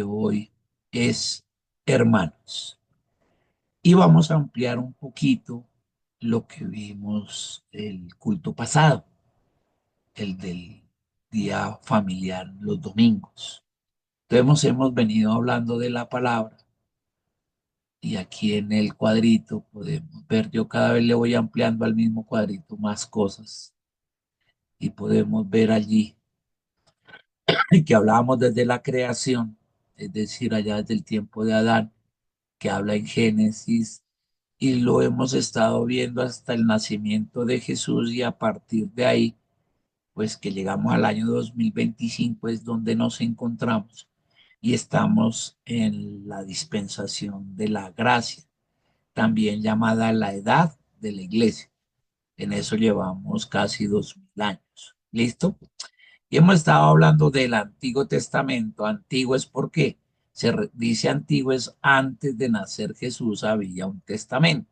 Hoy es hermanos. Y vamos a ampliar un poquito lo que vimos el culto pasado, el del día familiar, los domingos. Entonces hemos venido hablando de la palabra y aquí en el cuadrito podemos ver, yo cada vez le voy ampliando al mismo cuadrito más cosas y podemos ver allí que hablábamos desde la creación, es decir, allá desde el tiempo de Adán, que habla en Génesis, y lo hemos estado viendo hasta el nacimiento de Jesús y a partir de ahí, pues que llegamos al año 2025 es donde nos encontramos y estamos en la dispensación de la gracia, también llamada la edad de la iglesia. En eso llevamos casi 2000 años. ¿Listo? Y hemos estado hablando del Antiguo Testamento. Antiguo es porque dice antiguo es antes de nacer Jesús había un testamento.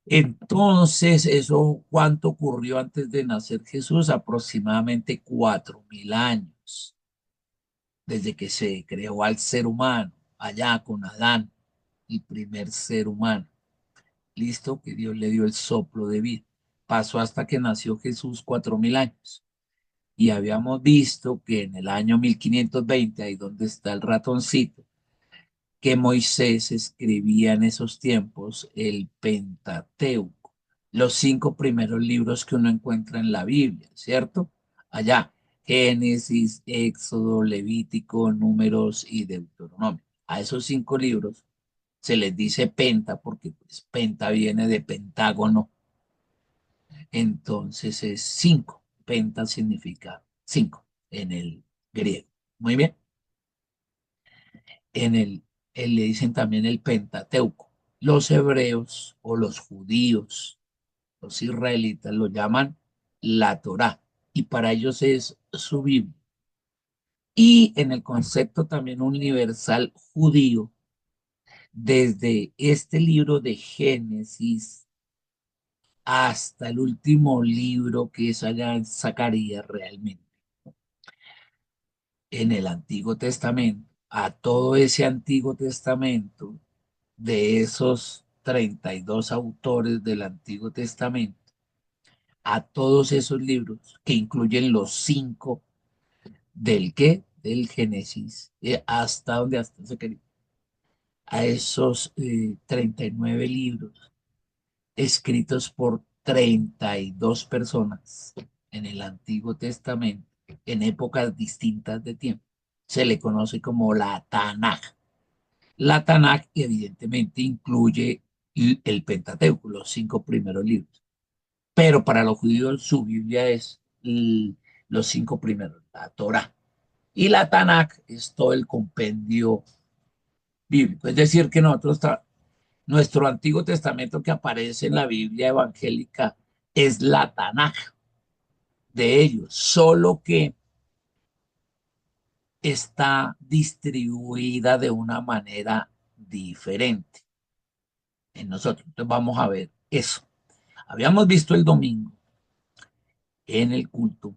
Entonces, ¿eso cuánto ocurrió antes de nacer Jesús? Aproximadamente 4000 años, desde que se creó al ser humano, allá con Adán, el primer ser humano. Listo, que Dios le dio el soplo de vida. Pasó hasta que nació Jesús 4000 años. Y habíamos visto que en el año 1520, ahí donde está el ratoncito, que Moisés escribía en esos tiempos el Pentateuco, los 5 primeros libros que uno encuentra en la Biblia, ¿cierto? Allá, Génesis, Éxodo, Levítico, Números y Deuteronomio. A esos 5 libros se les dice penta porque pues, penta viene de pentágono, entonces es 5. Penta significa 5 en el griego. Muy bien. En le dicen también el Pentateuco. Los hebreos o los judíos, los israelitas lo llaman la Torá y para ellos es su Biblia. Y en el concepto también universal judío, desde este libro de Génesis hasta el último libro que es allá en Zacarías realmente, en el Antiguo Testamento, a todo ese Antiguo Testamento de esos 32 autores del Antiguo Testamento, a todos esos libros que incluyen los 5 del qué, del Génesis, hasta donde hasta se quería, a esos 39 libros escritos por 32 personas en el Antiguo Testamento, en épocas distintas de tiempo. Se le conoce como la Tanaj. La Tanaj evidentemente incluye el Pentateuco, los 5 primeros libros. Pero para los judíos su Biblia es los 5 primeros, la Torah. Y la Tanaj es todo el compendio bíblico. Es decir, que nuestro Antiguo Testamento que aparece en la Biblia evangélica es la Tanaj de ellos, solo que está distribuida de una manera diferente en nosotros. Entonces vamos a ver eso. Habíamos visto el domingo en el culto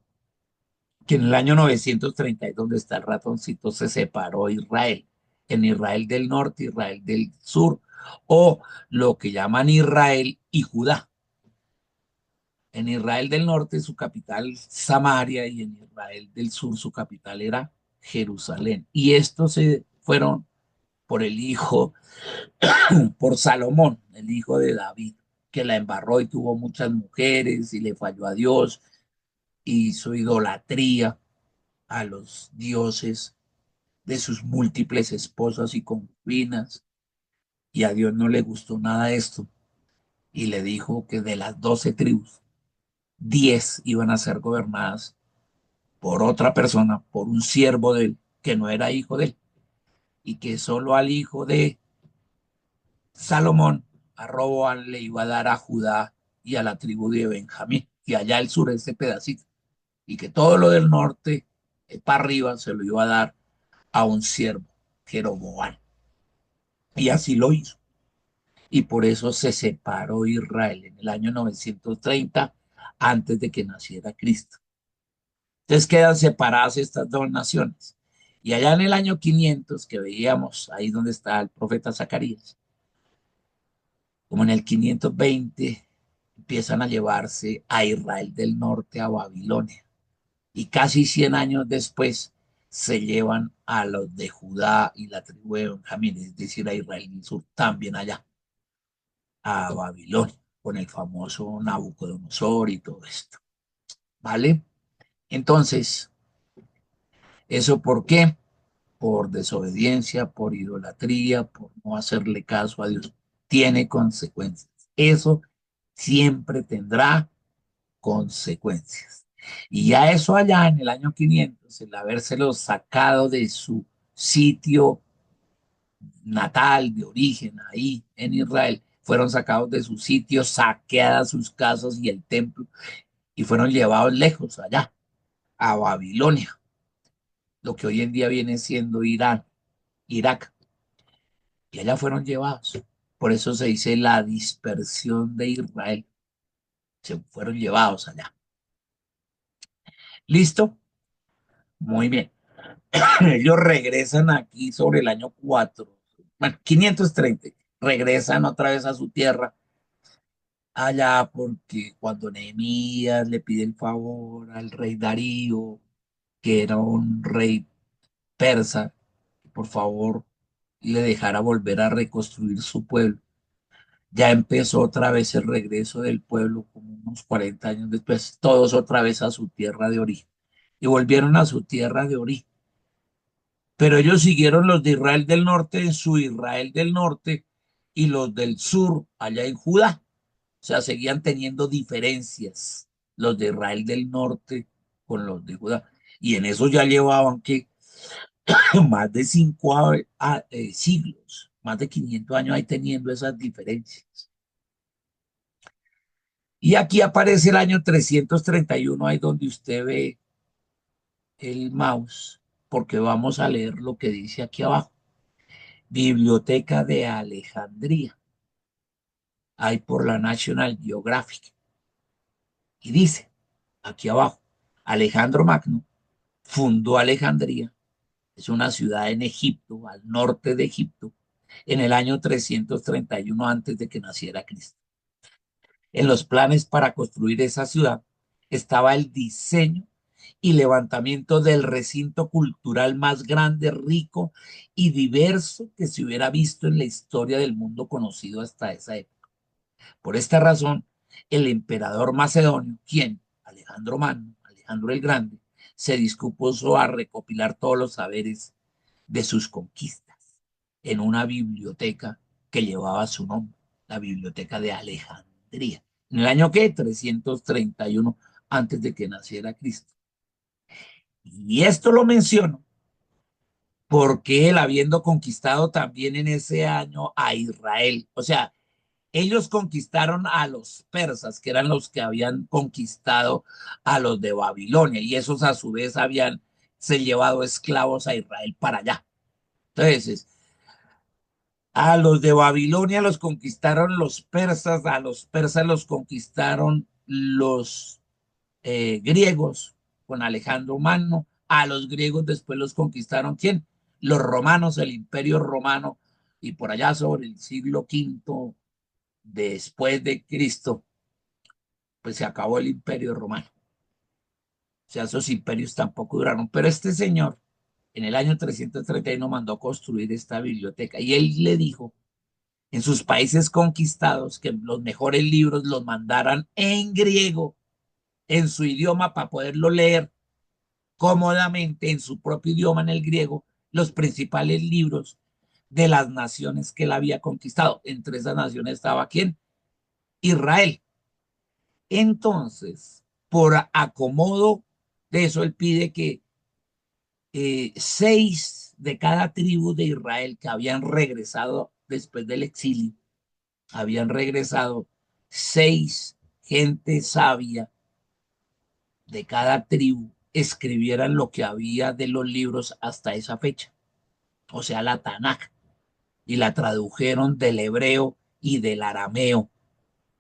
que en el año 932, donde está el ratoncito, se separó Israel, en Israel del norte, Israel del sur, o lo que llaman Israel y Judá. En Israel del norte su capital Samaria y en Israel del sur su capital era Jerusalén. Y estos se fueron por el hijo, por Salomón, el hijo de David, que la embarró y tuvo muchas mujeres y le falló a Dios, hizo idolatría a los dioses de sus múltiples esposas y concubinas, y a Dios no le gustó nada esto, y le dijo que de las 12 tribus, 10 iban a ser gobernadas por otra persona, por un siervo de él, que no era hijo de él, y que solo al hijo de Salomón, a Roboam, le iba a dar a Judá y a la tribu de Benjamín, y allá al sur ese pedacito, y que todo lo del norte, para arriba, se lo iba a dar a un siervo, Jeroboam. Y así lo hizo. Y por eso se separó Israel en el año 930, antes de que naciera Cristo. Entonces quedan separadas estas dos naciones. Y allá en el año 500, que veíamos ahí donde está el profeta Zacarías, como en el 520, empiezan a llevarse a Israel del norte a Babilonia. Y casi 100 años después se llevan a los de Judá y la tribu de Benjamín, es decir, a Israel del sur, también allá, a Babilonia, con el famoso Nabucodonosor y todo esto. ¿Vale? Entonces, ¿eso por qué? Por desobediencia, por idolatría, por no hacerle caso a Dios. Tiene consecuencias. Eso siempre tendrá consecuencias. Y ya eso allá en el año 500, el habérselo sacado de su sitio natal, de origen, ahí en Israel, fueron sacados de su sitio, saqueadas sus casas y el templo, y fueron llevados lejos allá, a Babilonia, lo que hoy en día viene siendo Irán, Irak, y allá fueron llevados. Por eso se dice la dispersión de Israel. Se fueron llevados allá. ¿Listo? Muy bien. Ellos regresan aquí sobre el año 4, bueno, 530, regresan otra vez a su tierra allá porque cuando Nehemías le pide el favor al rey Darío, que era un rey persa, que por favor le dejara volver a reconstruir su pueblo. Ya empezó otra vez el regreso del pueblo, como unos 40 años después, todos otra vez a su tierra de origen. Y volvieron a su tierra de origen. Pero ellos siguieron los de Israel del norte en su Israel del norte y los del sur allá en Judá. O sea, seguían teniendo diferencias los de Israel del norte con los de Judá. Y en eso ya llevaban que más de siglos, más de 500 años ahí teniendo esas diferencias. Y aquí aparece el año 331, ahí donde usted ve el mouse, porque vamos a leer lo que dice aquí abajo. Biblioteca de Alejandría, hay por la National Geographic. Y dice, aquí abajo, Alejandro Magno fundó Alejandría, es una ciudad en Egipto, al norte de Egipto, en el año 331 antes de que naciera Cristo. En los planes para construir esa ciudad estaba el diseño y levantamiento del recinto cultural más grande, rico y diverso que se hubiera visto en la historia del mundo conocido hasta esa época. Por esta razón, el emperador macedonio, quien, Alejandro Magno, Alejandro el Grande, se dispuso a recopilar todos los saberes de sus conquistas en una biblioteca que llevaba su nombre, la Biblioteca de Alejandría. ¿En el año qué? 331 antes de que naciera Cristo. Y esto lo menciono porque él habiendo conquistado también en ese año a Israel, o sea, ellos conquistaron a los persas, que eran los que habían conquistado a los de Babilonia, y esos a su vez habían se llevado esclavos a Israel para allá. Entonces, a los de Babilonia los conquistaron los persas, a los persas los conquistaron los griegos con Alejandro Magno, a los griegos después los conquistaron ¿quién? Los romanos, el imperio romano, y por allá sobre el siglo V después de Cristo, pues se acabó el imperio romano. O sea, esos imperios tampoco duraron, pero este señor en el año 331 mandó construir esta biblioteca y él le dijo en sus países conquistados que los mejores libros los mandaran en griego, en su idioma, para poderlo leer cómodamente en su propio idioma, en el griego, los principales libros de las naciones que él había conquistado. Entre esas naciones estaba ¿quién? Israel. Entonces, por acomodo de eso, él pide que 6 de cada tribu de Israel que habían regresado después del exilio, habían regresado 6 gente sabia de cada tribu escribieran lo que había de los libros hasta esa fecha, o sea, la Tanaj, y la tradujeron del hebreo y del arameo.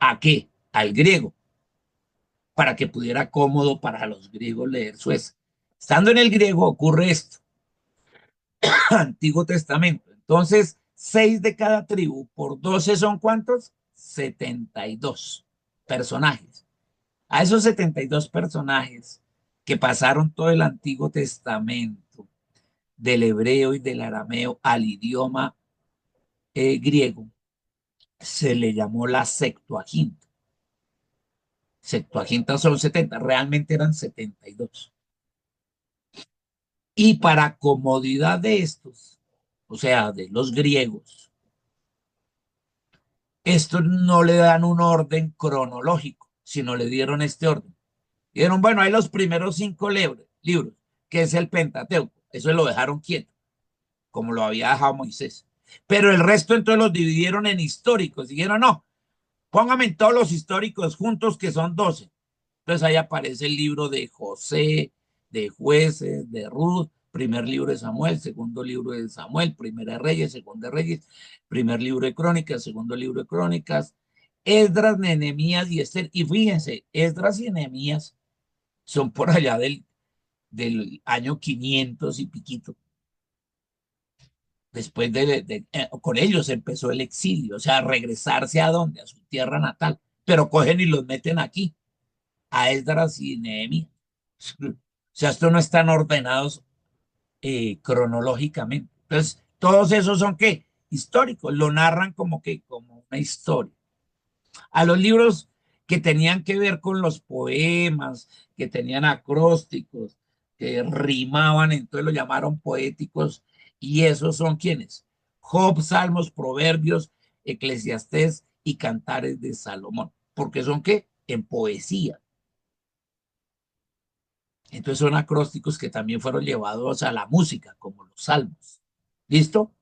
¿A qué? Al griego, para que pudiera cómodo para los griegos leer su es. Estando en el griego ocurre esto. Antiguo Testamento. Entonces, 6 de cada tribu por 12 son ¿cuántos? 72 personajes. A esos 72 personajes que pasaron todo el Antiguo Testamento, del hebreo y del arameo al idioma griego, se le llamó la Septuaginta. Septuaginta son 70, realmente eran 72. Y para comodidad de estos, o sea, de los griegos, estos no le dan un orden cronológico, sino le dieron este orden. Dieron, bueno, hay los primeros 5 libros, que es el Pentateuco. Eso lo dejaron quieto, como lo había dejado Moisés. Pero el resto entonces los dividieron en históricos. Dijeron, no, póngame en todos los históricos juntos, que son 12. Entonces ahí aparece el libro de José, de Jueces, de Ruth, primer libro de Samuel, segundo libro de Samuel, primera de Reyes, segundo de Reyes, primer libro de Crónicas, segundo libro de Crónicas, Esdras, Nehemías y Esther. Y fíjense, Esdras y Nehemías son por allá del año 500 y piquito. Después con ellos empezó el exilio, o sea, regresarse a dónde, a su tierra natal, pero cogen y los meten aquí, a Esdras y Nehemías. O sea, estos no están ordenados cronológicamente. Entonces, todos esos son ¿qué? Históricos, lo narran como que, como una historia. A los libros que tenían que ver con los poemas, que tenían acrósticos, que rimaban, entonces lo llamaron poéticos, y esos son ¿quiénes? Job, Salmos, Proverbios, Eclesiastés y Cantares de Salomón, porque son ¿qué? En poesía. Entonces son acrósticos que también fueron llevados a la música, como los salmos. ¿Listo?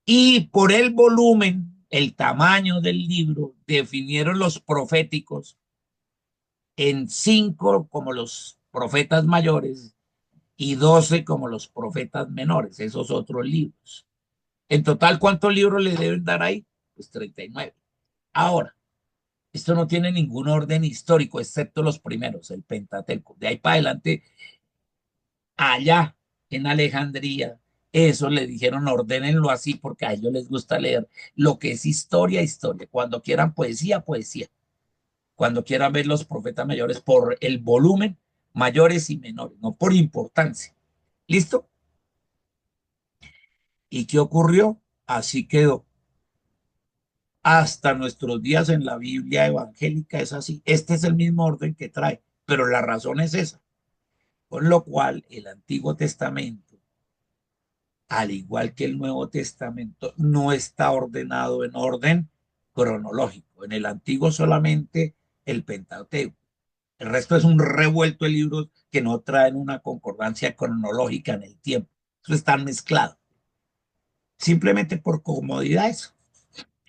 Y por el volumen, el tamaño del libro, definieron los proféticos en 5 como los profetas mayores y 12 como los profetas menores, esos otros libros. En total, ¿cuántos libros le deben dar ahí? Pues 39. Ahora, esto no tiene ningún orden histórico, excepto los primeros, el Pentateuco. De ahí para adelante, allá en Alejandría, eso le dijeron, ordénenlo así porque a ellos les gusta leer lo que es historia, historia. Cuando quieran poesía, poesía. Cuando quieran ver los profetas mayores por el volumen, mayores y menores, no por importancia. ¿Listo? ¿Y qué ocurrió? Así quedó. Hasta nuestros días en la Biblia evangélica es así. Este es el mismo orden que trae, pero la razón es esa. Con lo cual, el Antiguo Testamento, al igual que el Nuevo Testamento, no está ordenado en orden cronológico. En el Antiguo solamente el Pentateuco. El resto es un revuelto de libros que no traen una concordancia cronológica en el tiempo. Eso está mezclado. Simplemente por comodidad eso.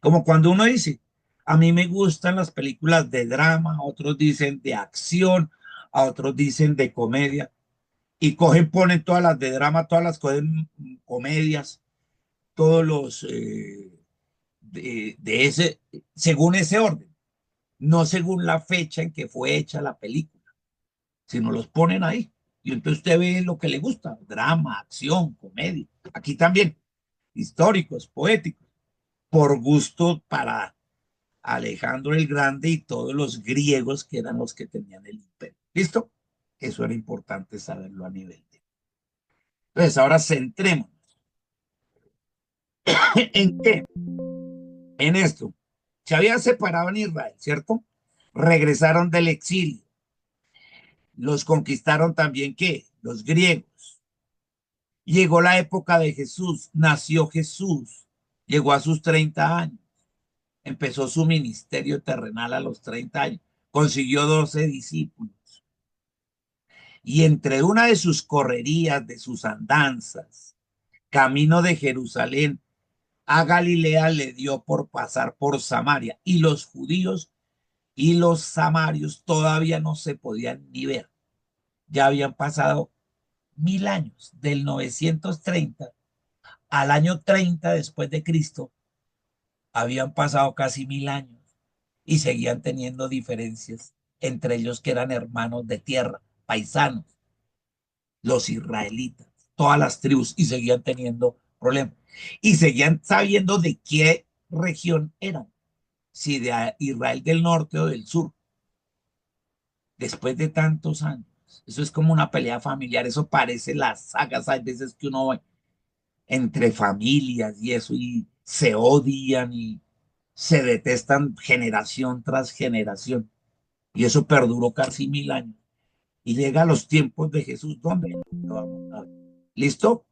Como cuando uno dice, a mí me gustan las películas de drama, otros dicen de acción, a otros dicen de comedia, y cogen, ponen todas las de drama, todas las cogen comedias, todos los de ese, según ese orden, no según la fecha en que fue hecha la película, sino los ponen ahí. Y entonces usted ve lo que le gusta, drama, acción, comedia. Aquí también, históricos, poéticos, por gusto para Alejandro el Grande y todos los griegos que eran los que tenían el imperio. ¿Listo? Eso era importante saberlo a nivel de. Entonces, ahora centremos. ¿En qué? En esto. Se habían separado en Israel, ¿cierto? Regresaron del exilio. Los conquistaron también, ¿qué? Los griegos. Llegó la época de Jesús, nació Jesús, llegó a sus 30 años, empezó su ministerio terrenal a los 30 años, consiguió 12 discípulos y entre una de sus correrías, de sus andanzas, camino de Jerusalén a Galilea, le dio por pasar por Samaria y los judíos y los samarios todavía no se podían ni ver. Ya habían pasado 1000 años, del 930 al año 30 después de Cristo, habían pasado casi 1000 años y seguían teniendo diferencias entre ellos que eran hermanos de tierra, paisanos, los israelitas. todas las tribus y seguían teniendo problemas. Y seguían sabiendo de qué región eran, si de Israel del norte o del sur, después de tantos años. Eso es como una pelea familiar, eso parece las sagas, hay veces que uno ve entre familias y eso, y se odian y se detestan generación tras generación. Y eso perduró casi 1000 años. Y llega a los tiempos de Jesús, ¿dónde? Vamos a ver. ¿Listo?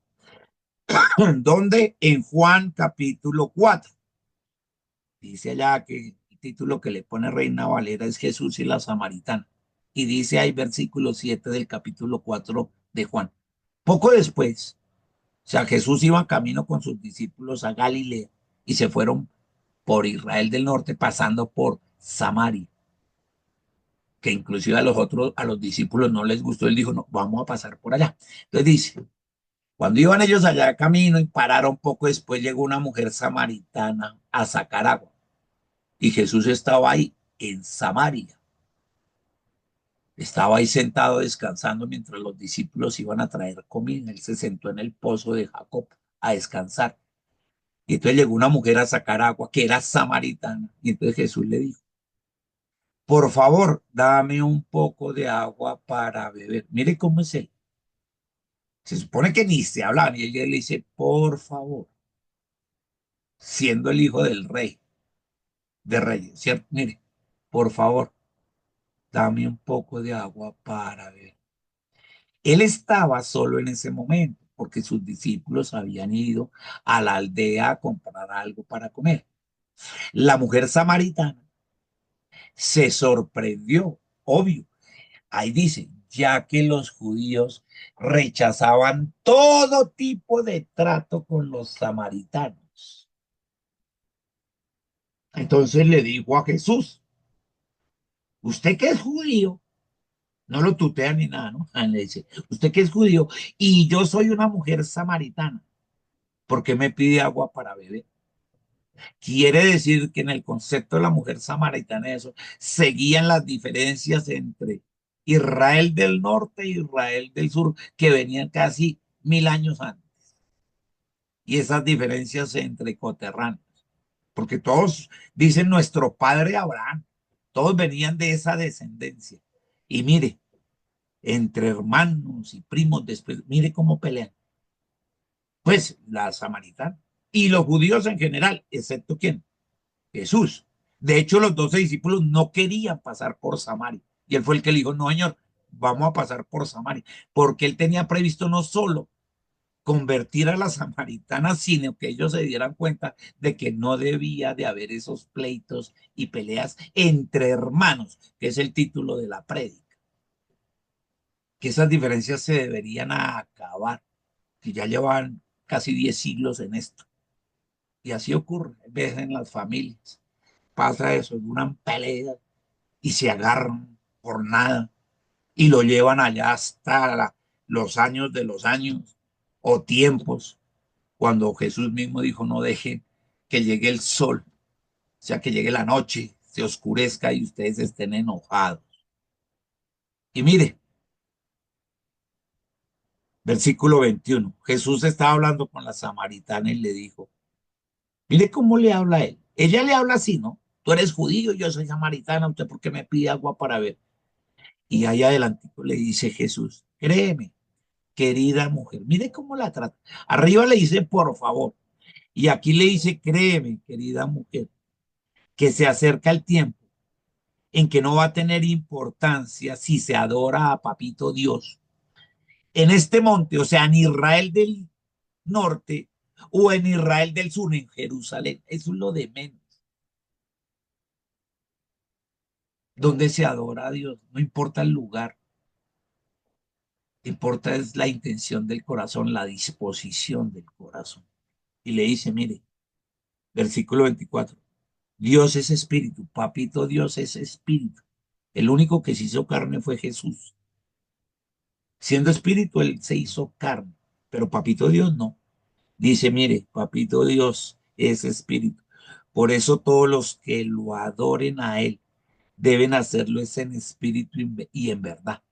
¿Dónde? En Juan capítulo 4. Dice allá que el título que le pone Reina Valera es Jesús y la Samaritana. Y dice ahí versículo 7 del capítulo 4 de Juan. Poco después, o sea, Jesús iba camino con sus discípulos a Galilea y se fueron por Israel del norte pasando por Samaria, que inclusive a los otros, a los discípulos no les gustó. Él dijo, no, vamos a pasar por allá. Entonces dice, cuando iban ellos allá de camino y pararon poco después, llegó una mujer samaritana a sacar agua. Y Jesús estaba ahí en Samaria. Estaba ahí sentado descansando mientras los discípulos iban a traer comida. Él se sentó en el pozo de Jacob a descansar. Y entonces llegó una mujer a sacar agua que era samaritana. Y entonces Jesús le dijo, por favor, dame un poco de agua para beber. Mire cómo es él. Se supone que ni se hablaban y ella le dice, por favor, siendo el hijo del rey, de reyes, ¿cierto? Mire, por favor, dame un poco de agua para beber. Él estaba solo en ese momento porque sus discípulos habían ido a la aldea a comprar algo para comer. La mujer samaritana se sorprendió, obvio. Ahí dice, ya que los judíos rechazaban todo tipo de trato con los samaritanos. Entonces le dijo a Jesús, usted que es judío, no lo tutea ni nada, ¿no? Le dice, usted que es judío y yo soy una mujer samaritana, ¿por qué me pide agua para beber? Quiere decir que en el concepto de la mujer samaritana eso, seguían las diferencias entre Israel del norte e Israel del sur, que venían casi 1000 años antes. Y esas diferencias se entrecoterran, porque todos dicen nuestro padre Abraham, todos venían de esa descendencia. Y mire, entre hermanos y primos después, mire cómo pelean. Pues la samaritana y los judíos en general, excepto quién, Jesús. De hecho, los 12 discípulos no querían pasar por Samaria. Y él fue el que le dijo, no, señor, vamos a pasar por Samaria. Porque él tenía previsto no solo convertir a las samaritanas, sino que ellos se dieran cuenta de que no debía de haber esos pleitos y peleas entre hermanos, que es el título de la prédica. Que esas diferencias se deberían acabar, que ya llevan casi 10 siglos en esto. Y así ocurre, ves en las familias. Pasa eso, es una pelea y se agarran por nada y lo llevan allá hasta los años de los años o tiempos, cuando Jesús mismo dijo, no dejen que llegue el sol, o sea, que llegue la noche, se oscurezca y ustedes estén enojados. Y mire, versículo 21, Jesús estaba hablando con la samaritana y le dijo, mire cómo le habla a él. Ella le habla así, ¿no? Tú eres judío, yo soy samaritana, ¿usted por qué me pide agua para ver? Y ahí adelante le dice Jesús, créeme, querida mujer, mire cómo la trata. Arriba le dice, por favor, y aquí le dice, créeme, querida mujer, que se acerca el tiempo en que no va a tener importancia si se adora a Papito Dios en este monte, o sea, en Israel del norte o en Israel del sur, en Jerusalén. Eso es lo de menos. Donde se adora a Dios, no importa el lugar, importa es la intención del corazón, la disposición del corazón. Y le dice, mire, versículo 24, Dios es espíritu, papito Dios es espíritu. El único que se hizo carne fue Jesús. Siendo espíritu, él se hizo carne, pero papito Dios no. Dice, mire, papito Dios es espíritu. Por eso todos los que lo adoren a él deben hacerlo es en espíritu y en verdad.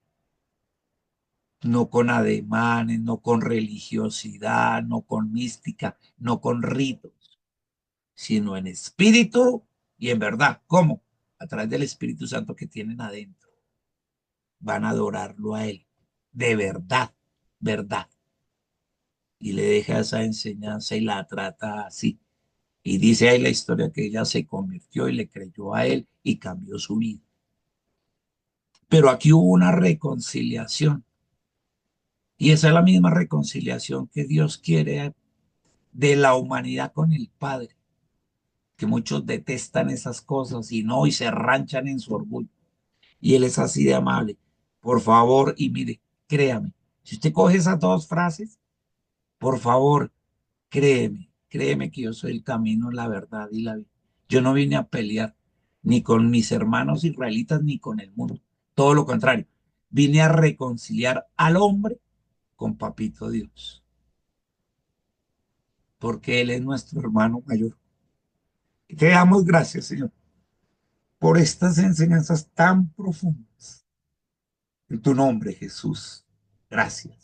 no con ademanes, no con religiosidad, no con mística, no con ritos, sino en espíritu y en verdad. ¿Cómo? A través del Espíritu Santo que tienen adentro. Van a adorarlo a Él, de verdad, verdad. Y le deja esa enseñanza y la trata así. Y dice ahí la historia que ella se convirtió y le creyó a Él y cambió su vida. Pero aquí hubo una reconciliación. Y esa es la misma reconciliación que Dios quiere de la humanidad con el Padre, que muchos detestan esas cosas y no, y se ranchan en su orgullo. Y Él es así de amable. Por favor, y mire, créame, si usted coge esas dos frases, por favor, créeme que yo soy el camino, la verdad y la vida. Yo no vine a pelear ni con mis hermanos israelitas ni con el mundo. Todo lo contrario, vine a reconciliar al hombre con Papito Dios, porque Él es nuestro hermano mayor. Y te damos gracias, Señor, por estas enseñanzas tan profundas. En tu nombre, Jesús. Gracias.